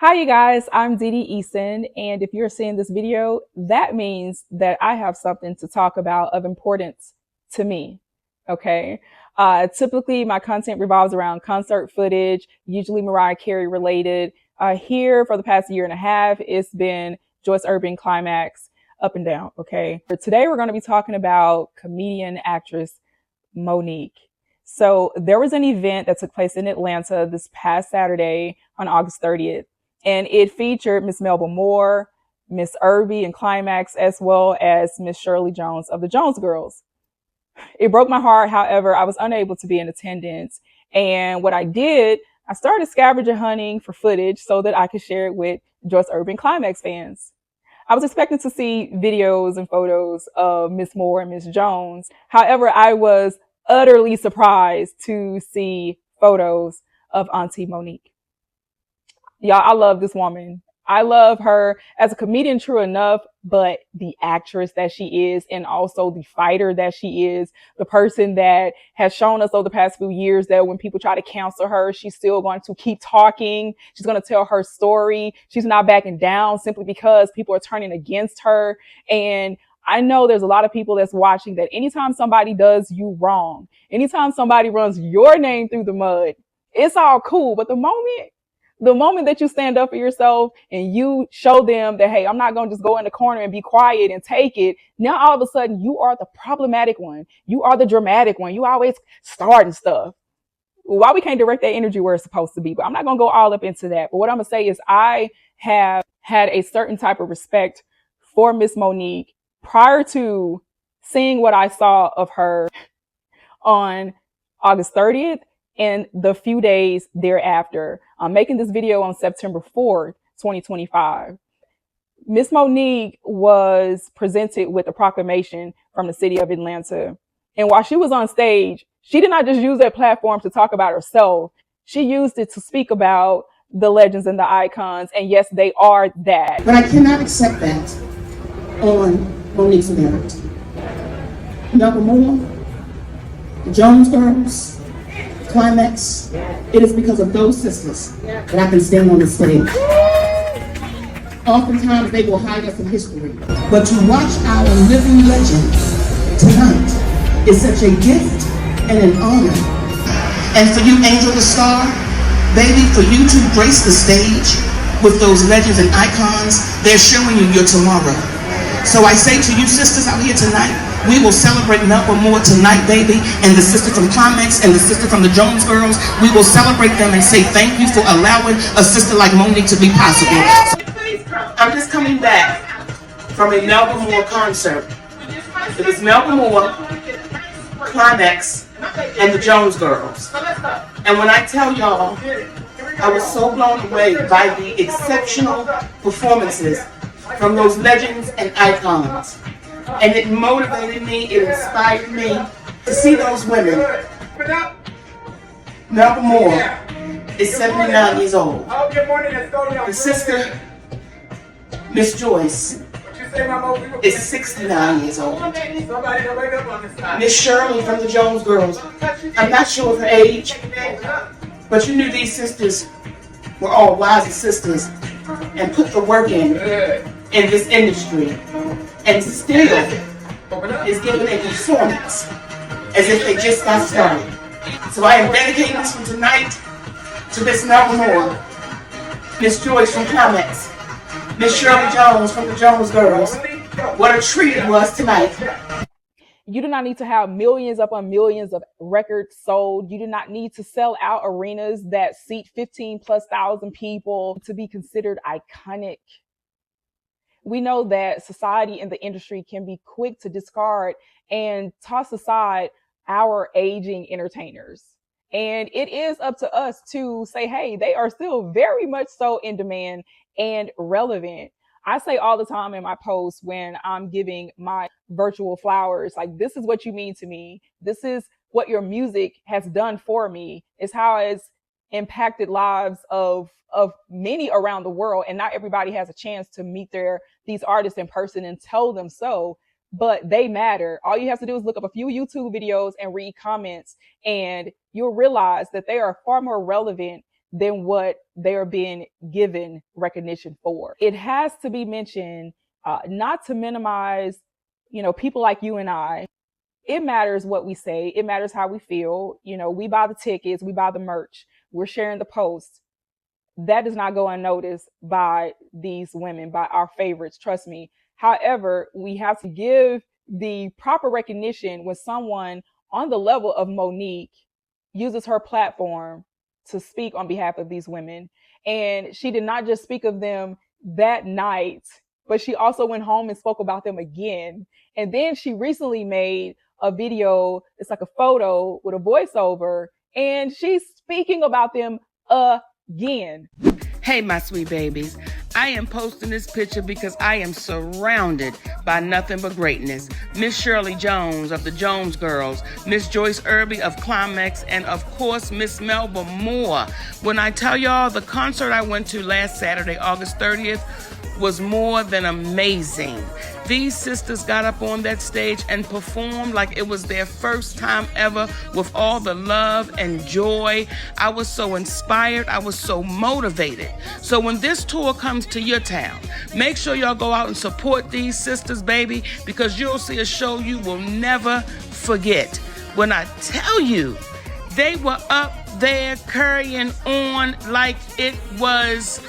Hi, you guys. I'm Dee Dee Eason, and if you're seeing this video, that means that I have something to talk about of importance to me. Okay. Typically, my content revolves around concert footage, usually Mariah Carey related. Here for the past year and a half, it's been Joyce Irby of Klymaxx, up and down. Okay. But today, we're going to be talking about comedian actress Monique. So there was an event that took place in Atlanta this past Saturday on August 30th, and it featured Miss Melba Moore, Miss Irby and Klymaxx, as well as Miss Shirley Jones of the Jones Girls. It broke my heart. However, I was unable to be in attendance. And what I did, I started scavenger hunting for footage so that I could share it with Joyce Irby and Klymaxx fans. I was expecting to see videos and photos of Miss Moore and Miss Jones. However, I was utterly surprised to see photos of Auntie Monique. Y'all, I love this woman. I love her as a comedian, true enough, but the actress that she is, and also the fighter that she is, the person that has shown us over the past few years that when people try to cancel her, she's still going to keep talking. She's going to tell her story. She's not backing down simply because people are turning against her. And I know there's a lot of people that's watching that anytime somebody does you wrong, anytime somebody runs your name through the mud, it's all cool. But the moment that you stand up for yourself and you show them that, hey, I'm not going to just go in the corner and be quiet and take it. Now, all of a sudden, you are the problematic one. You are the dramatic one. You always starting stuff. Why we can't direct that energy where it's supposed to be, but I'm not going to go all up into that. But what I'm going to say is I have had a certain type of respect for Miss Monique prior to seeing what I saw of her on August 30th and the few days thereafter. I'm making this video on September 4th, 2025. Miss Monique was presented with a proclamation from the city of Atlanta. And while she was on stage, she did not just use that platform to talk about herself. She used it to speak about the legends and the icons. And yes, they are that. But I cannot accept that on Monique's merit. Melba Moore, the Jones Girls, Klymaxx, it is because of those sisters that I can stand on the stage. Oftentimes they will hide us in history, but to watch our living legend tonight is such a gift and an honor. And for you, Angel the Star, baby, for you to grace the stage with those legends and icons, they're showing you your tomorrow. So I say to you sisters out here tonight, we will celebrate Melba Moore tonight, baby, and the sister from Klymaxx and the sister from the Jones Girls. We will celebrate them and say thank you for allowing a sister like Monique to be possible. I'm just coming back from a Melba Moore concert. It was Melba Moore, Klymaxx, and the Jones Girls. And when I tell y'all, I was so blown away by the exceptional performances from those legends and icons. And it motivated me, it inspired me to see those women. Melba Moore is 79 years old. The sister, Miss Joyce, is 69 years old. Miss Shirley from the Jones Girls, I'm not sure of her age, but you knew these sisters were all wise sisters and put the work in this industry, and still is giving a performance as if they just got started. So I am dedicating this one tonight to Miss Melba Moore, Miss Joyce from Klymaxx, Miss Shirley Jones from the Jones Girls. What a treat it was tonight. You do not need to have millions upon millions of records sold. You do not need to sell out arenas that seat 15,000+ people to be considered iconic. We know that society and the industry can be quick to discard and toss aside our aging entertainers. And it is up to us to say, hey, they are still very much so in demand and relevant. I say all the time in my posts when I'm giving my virtual flowers, like, this is what you mean to me. This is what your music has done for me. It's how it's impacted lives of many around the world. And not everybody has a chance to meet these artists in person and tell them so, but they matter. All you have to do is look up a few YouTube videos and read comments, and you'll realize that they are far more relevant than what they're being given recognition for. It has to be mentioned, not to minimize, people like you and I. It matters what we say. It matters how we feel. We buy the tickets, we buy the merch, we're sharing the posts. That does not go unnoticed by these women, by our favorites. Trust me. However, we have to give the proper recognition when someone on the level of Monique uses her platform to speak on behalf of these women. And she did not just speak of them that night, but she also went home and spoke about them again. And then she recently made a video. It's like a photo with a voiceover, and she's speaking about them again. Hey, my sweet babies. I am posting this picture because I am surrounded by nothing but greatness. Miss Shirley Jones of the Jones Girls, Miss Joyce Irby of Klymaxx, and of course, Miss Melba Moore. When I tell y'all, the concert I went to last Saturday, August 30th, was more than amazing. These sisters got up on that stage and performed like it was their first time ever, with all the love and joy. I was so inspired. I was so motivated. So when this tour comes to your town, make sure y'all go out and support these sisters, baby, because you'll see a show you will never forget. When I tell you, they were up there carrying on like it was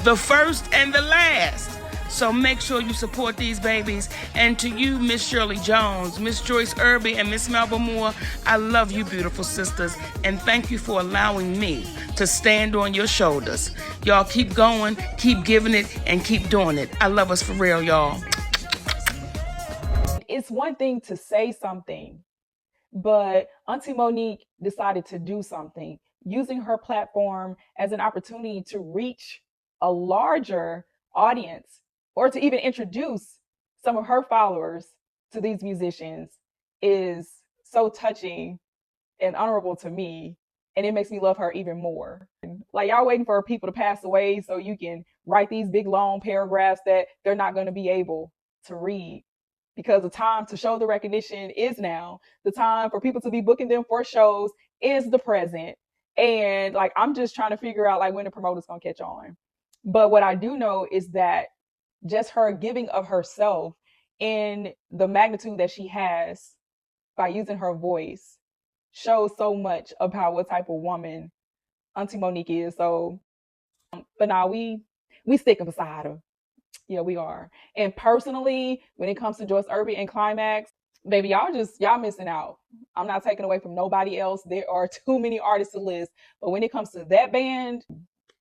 the first and the last. So make sure you support these babies. And to you, Miss Shirley Jones, Miss Joyce Irby, and Miss Melba Moore, I love you, beautiful sisters. And thank you for allowing me to stand on your shoulders. Y'all keep going, keep giving it, and keep doing it. I love us for real, y'all. It's one thing to say something, but Auntie Monique decided to do something, using her platform as an opportunity to reach a larger audience, or to even introduce some of her followers to these musicians, is so touching and honorable to me. And it makes me love her even more. Like, y'all waiting for people to pass away so you can write these big long paragraphs that they're not going to be able to read, because the time to show the recognition is now. The time for people to be booking them for shows is the present. And like, I'm just trying to figure out like when the promoter's going to catch on. But what I do know is that just her giving of herself in the magnitude that she has by using her voice shows so much about what type of woman Auntie Monique is. So, but now we sticking beside her. Yeah, we are. And personally, when it comes to Joyce Irby and Klymaxx, baby, y'all missing out. I'm not taking away from nobody else. There are too many artists to list. But when it comes to that band,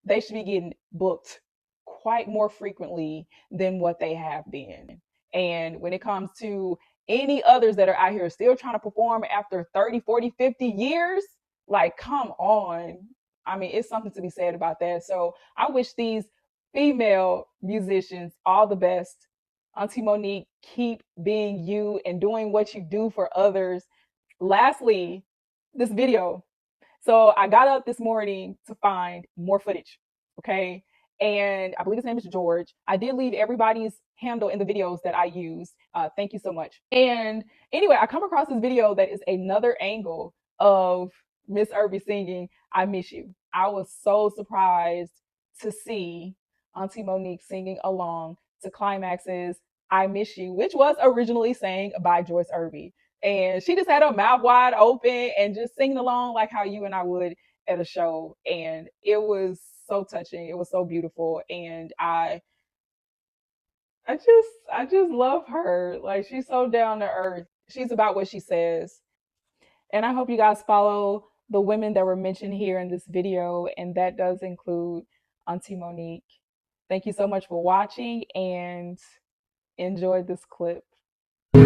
they should be getting booked quite more frequently than what they have been. And when it comes to any others that are out here still trying to perform after 30, 40, 50 years, like, come on. I mean, it's something to be said about that. So I wish these female musicians all the best. Auntie Monique, keep being you and doing what you do for others. Lastly, this video. So I got up this morning to find more footage, okay? And I believe his name is George. I did leave everybody's handle in the videos that I use. Thank you so much. And anyway, I come across this video that is another angle of Miss Irby singing I Miss You. I was so surprised to see Auntie Monique singing along to Klymaxx's I Miss You, which was originally sang by Joyce Irby. And she just had her mouth wide open and just singing along like how you and I would at a show. And it was so touching. It was so beautiful. And I just love her. Like, she's so down to earth. She's about what she says. And I hope you guys follow the women that were mentioned here in this video. And that does include Auntie Monique. Thank you so much for watching, and enjoy this clip. Yes,